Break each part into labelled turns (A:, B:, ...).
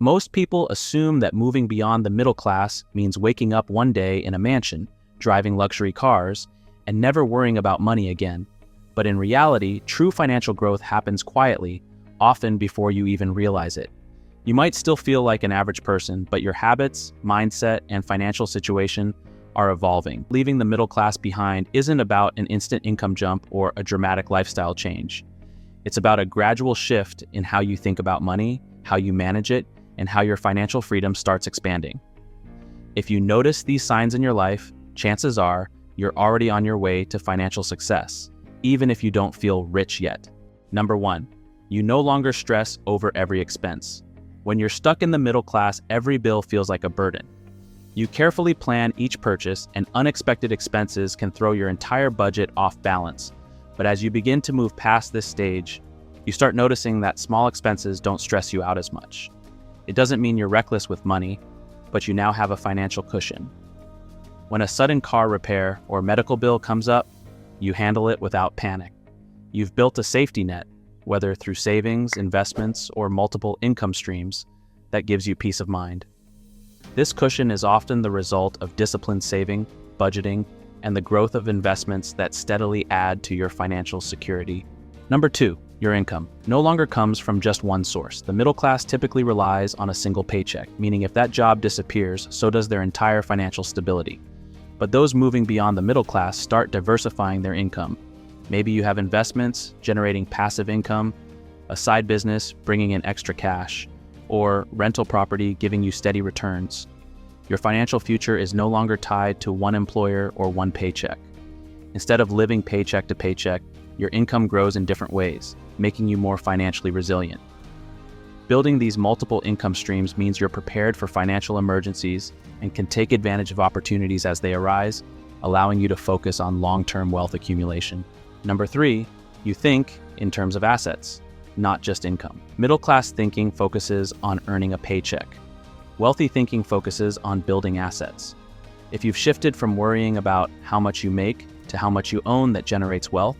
A: Most people assume that moving beyond the middle class means waking up one day in a mansion, driving luxury cars, and never worrying about money again. But in reality, true financial growth happens quietly, often before you even realize it. You might still feel like an average person, but your habits, mindset, and financial situation are evolving. Leaving the middle class behind isn't about an instant income jump or a dramatic lifestyle change. It's about a gradual shift in how you think about money, how you manage it, and how your financial freedom starts expanding. If you notice these signs in your life, chances are you're already on your way to financial success, even if you don't feel rich yet. Number 1, you no longer stress over every expense. When you're stuck in the middle class, every bill feels like a burden. You carefully plan each purchase, and unexpected expenses can throw your entire budget off balance. But as you begin to move past this stage, you start noticing that small expenses don't stress you out as much. It doesn't mean you're reckless with money, but you now have a financial cushion. When a sudden car repair or medical bill comes up, you handle it without panic. You've built a safety net, whether through savings, investments, or multiple income streams, that gives you peace of mind. This cushion is often the result of disciplined saving, budgeting, and the growth of investments that steadily add to your financial security. Number 2, your income no longer comes from just one source. The middle class typically relies on a single paycheck, meaning if that job disappears, so does their entire financial stability. But those moving beyond the middle class start diversifying their income. Maybe you have investments generating passive income, a side business bringing in extra cash, or rental property giving you steady returns. Your financial future is no longer tied to one employer or one paycheck. Instead of living paycheck to paycheck, your income grows in different ways, making you more financially resilient. Building these multiple income streams means you're prepared for financial emergencies and can take advantage of opportunities as they arise, allowing you to focus on long-term wealth accumulation. Number 3, you think in terms of assets, not just income. Middle-class thinking focuses on earning a paycheck. Wealthy thinking focuses on building assets. If you've shifted from worrying about how much you make to how much you own that generates wealth,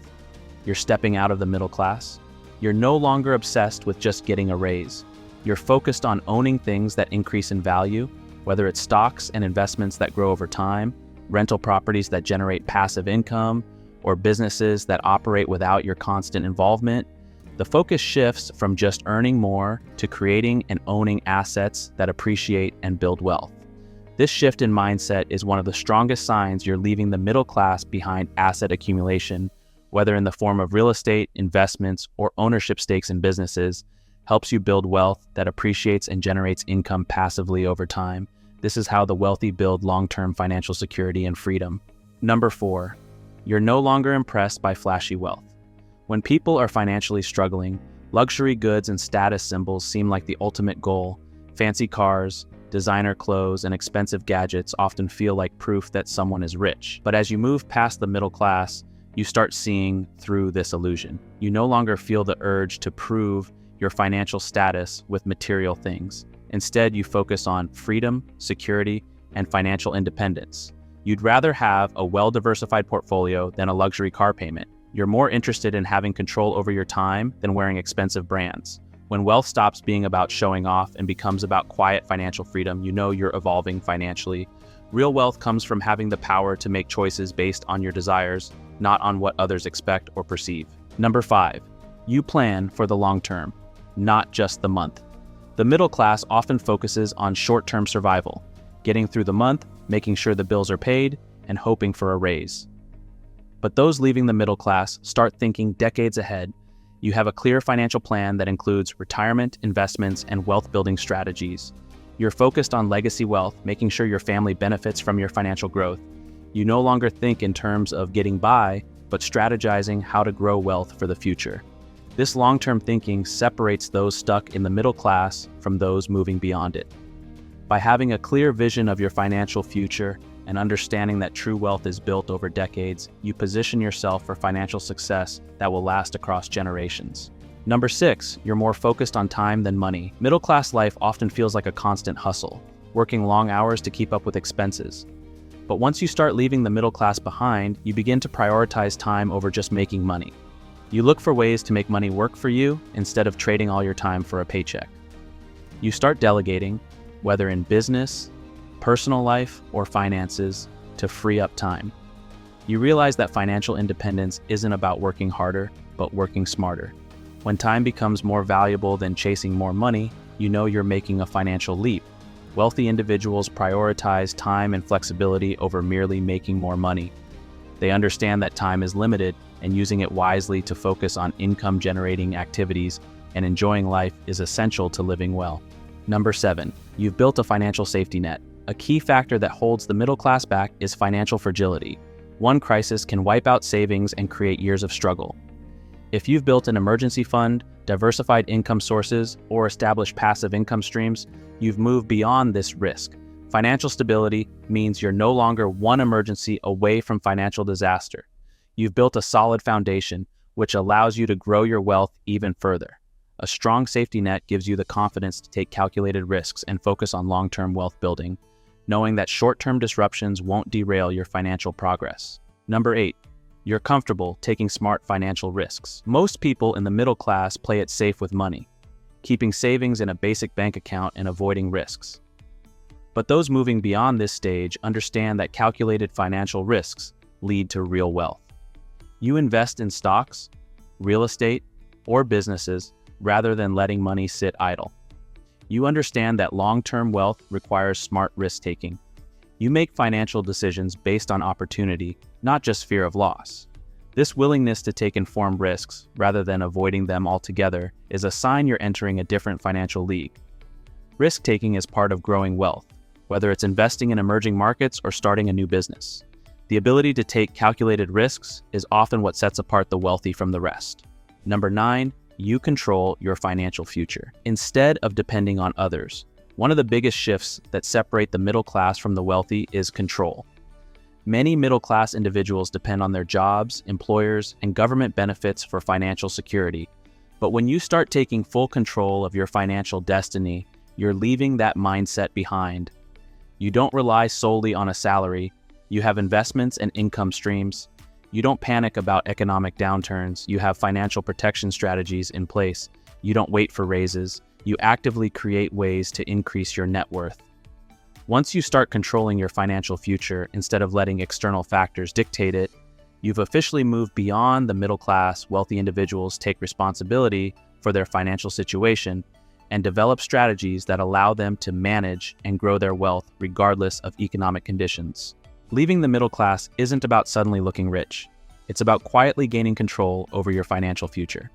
A: you're stepping out of the middle class. You're no longer obsessed with just getting a raise. You're focused on owning things that increase in value, whether it's stocks and investments that grow over time, rental properties that generate passive income, or businesses that operate without your constant involvement. The focus shifts from just earning more to creating and owning assets that appreciate and build wealth. This shift in mindset is one of the strongest signs you're leaving the middle class behind. Asset accumulation, whether in the form of real estate, investments, or ownership stakes in businesses, helps you build wealth that appreciates and generates income passively over time. This is how the wealthy build long-term financial security and freedom. Number 4, you're no longer impressed by flashy wealth. When people are financially struggling, luxury goods and status symbols seem like the ultimate goal. Fancy cars, designer clothes, and expensive gadgets often feel like proof that someone is rich. But as you move past the middle class, you start seeing through this illusion. You no longer feel the urge to prove your financial status with material things. Instead, you focus on freedom, security, and financial independence. You'd rather have a well-diversified portfolio than a luxury car payment. You're more interested in having control over your time than wearing expensive brands. When wealth stops being about showing off and becomes about quiet financial freedom, you know you're evolving financially. Real wealth comes from having the power to make choices based on your desires, not on what others expect or perceive. Number 5, you plan for the long term, not just the month. The middle class often focuses on short-term survival, getting through the month, making sure the bills are paid, and hoping for a raise. But those leaving the middle class start thinking decades ahead. You have a clear financial plan that includes retirement, investments, and wealth-building strategies. You're focused on legacy wealth, making sure your family benefits from your financial growth. You no longer think in terms of getting by, but strategizing how to grow wealth for the future. This long-term thinking separates those stuck in the middle class from those moving beyond it. By having a clear vision of your financial future and understanding that true wealth is built over decades, you position yourself for financial success that will last across generations. Number 6, you're more focused on time than money. Middle-class life often feels like a constant hustle, working long hours to keep up with expenses. But once you start leaving the middle class behind, you begin to prioritize time over just making money. You look for ways to make money work for you instead of trading all your time for a paycheck. You start delegating, whether in business, personal life, or finances, to free up time. You realize that financial independence isn't about working harder, but working smarter. When time becomes more valuable than chasing more money, you know you're making a financial leap. Wealthy individuals prioritize time and flexibility over merely making more money. They understand that time is limited, and using it wisely to focus on income-generating activities and enjoying life is essential to living well. Number 7, you've built a financial safety net. A key factor that holds the middle class back is financial fragility. One crisis can wipe out savings and create years of struggle. If you've built an emergency fund, diversified income sources, or established passive income streams, you've moved beyond this risk. Financial stability means you're no longer one emergency away from financial disaster. You've built a solid foundation, which allows you to grow your wealth even further. A strong safety net gives you the confidence to take calculated risks and focus on long-term wealth building, knowing that short-term disruptions won't derail your financial progress. Number 8, you're comfortable taking smart financial risks. Most people in the middle class play it safe with money, keeping savings in a basic bank account and avoiding risks. But those moving beyond this stage understand that calculated financial risks lead to real wealth. You invest in stocks, real estate, or businesses rather than letting money sit idle. You understand that long-term wealth requires smart risk-taking. You make financial decisions based on opportunity, not just fear of loss. This willingness to take informed risks, rather than avoiding them altogether, is a sign you're entering a different financial league. Risk-taking is part of growing wealth, whether it's investing in emerging markets or starting a new business. The ability to take calculated risks is often what sets apart the wealthy from the rest. Number 9, you control your financial future. Instead of depending on others, one of the biggest shifts that separate the middle class from the wealthy is control. Many middle-class individuals depend on their jobs, employers, and government benefits for financial security. But when you start taking full control of your financial destiny, you're leaving that mindset behind. You don't rely solely on a salary. You have investments and income streams. You don't panic about economic downturns. You have financial protection strategies in place. You don't wait for raises. You actively create ways to increase your net worth. Once you start controlling your financial future instead of letting external factors dictate it, you've officially moved beyond the middle class. Wealthy individuals take responsibility for their financial situation and develop strategies that allow them to manage and grow their wealth regardless of economic conditions. Leaving the middle class isn't about suddenly looking rich. It's about quietly gaining control over your financial future.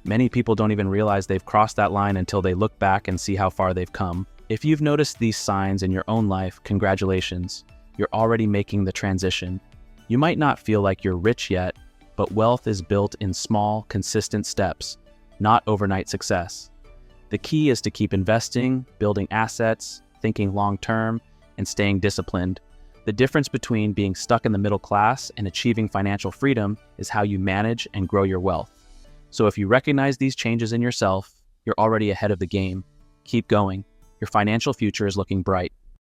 A: Many people don't even realize they've crossed that line until they look back and see how far they've come. If you've noticed these signs in your own life, congratulations, you're already making the transition. You might not feel like you're rich yet, but wealth is built in small, consistent steps, not overnight success. The key is to keep investing, building assets, thinking long-term, and staying disciplined. The difference between being stuck in the middle class and achieving financial freedom is how you manage and grow your wealth. So if you recognize these changes in yourself, you're already ahead of the game. Keep going. Your financial future is looking bright.